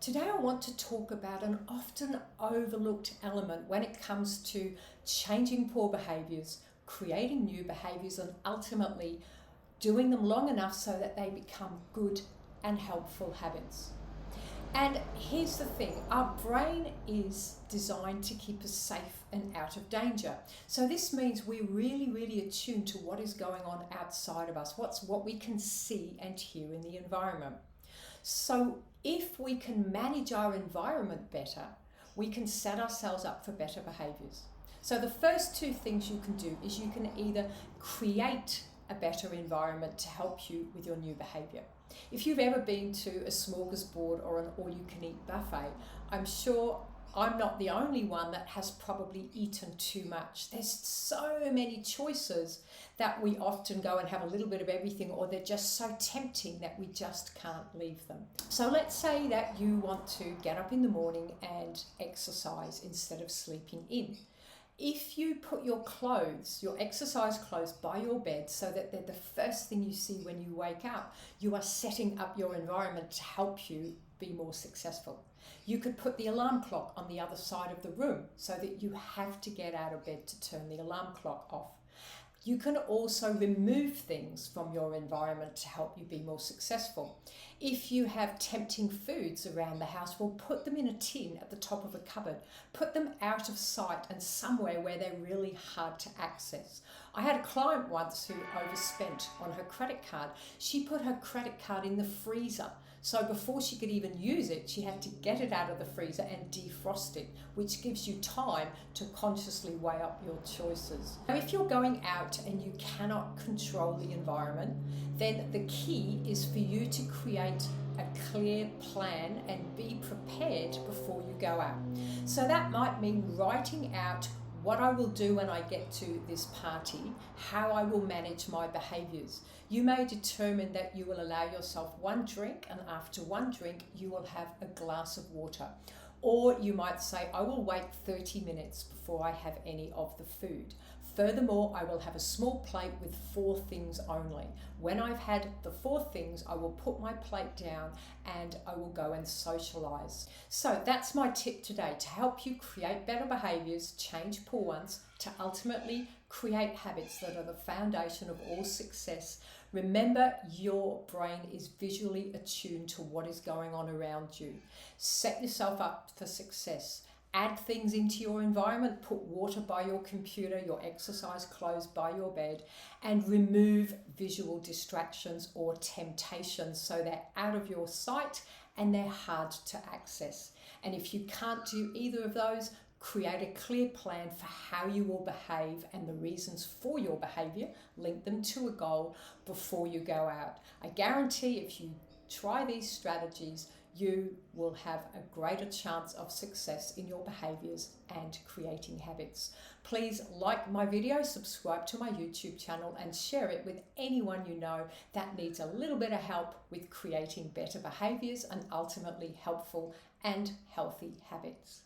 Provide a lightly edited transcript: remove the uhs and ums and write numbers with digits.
Today I want to talk about an often overlooked element when it comes to changing poor behaviours, creating new behaviours, and ultimately doing them long enough so that they become good and helpful habits. And here's the thing, our brain is designed to keep us safe and out of danger. So this means we're really attuned to what is going on outside of us, what we can see and hear in the environment. So if we can manage our environment better, we can set ourselves up for better behaviours. So the first two things you can do is you can either create a better environment to help you with your new behaviour. If you've ever been to a smorgasbord or an all-you-can-eat buffet, I'm sure I'm not the only one that has probably eaten too much. There's so many choices that we often go and have a little bit of everything, or they're just so tempting that we just can't leave them. So let's say that you want to get up in the morning and exercise instead of sleeping in. If you put your clothes, your exercise clothes, by your bed so that they're the first thing you see when you wake up, you are setting up your environment to help you be more successful. You could put the alarm clock on the other side of the room so that you have to get out of bed to turn the alarm clock off. You can also remove things from your environment to help you be more successful. If you have tempting foods around the house, well, put them in a tin at the top of a cupboard. Put them out of sight and somewhere where they're really hard to access. I had a client once who overspent on her credit card. She put her credit card in the freezer. So before she could even use it, she had to get it out of the freezer and defrost it, which gives you time to consciously weigh up your choices. Now, if you're going out and you cannot control the environment, then the key is for you to create a clear plan and be prepared before you go out. So that might mean writing out what I will do when I get to this party, how I will manage my behaviours. You may determine that you will allow yourself one drink, and after one drink you will have a glass of water. Or you might say, I will wait 30 minutes before I have any of the food. Furthermore, I will have a small plate with 4 things only. When I've had the 4 things, I will put my plate down and I will go and socialise. So that's my tip today, to help you create better behaviours, change poor ones, to ultimately create habits that are the foundation of all success. Remember, your brain is visually attuned to what is going on around you. Set yourself up for success. Add things into your environment, put water by your computer, your exercise clothes by your bed, and remove visual distractions or temptations so they're out of your sight and they're hard to access. And if you can't do either of those, create a clear plan for how you will behave and the reasons for your behaviour. Link them to a goal before you go out. I guarantee if you try these strategies, you will have a greater chance of success in your behaviours and creating habits. Please like my video, subscribe to my YouTube channel, and share it with anyone you know that needs a little bit of help with creating better behaviours and ultimately helpful and healthy habits.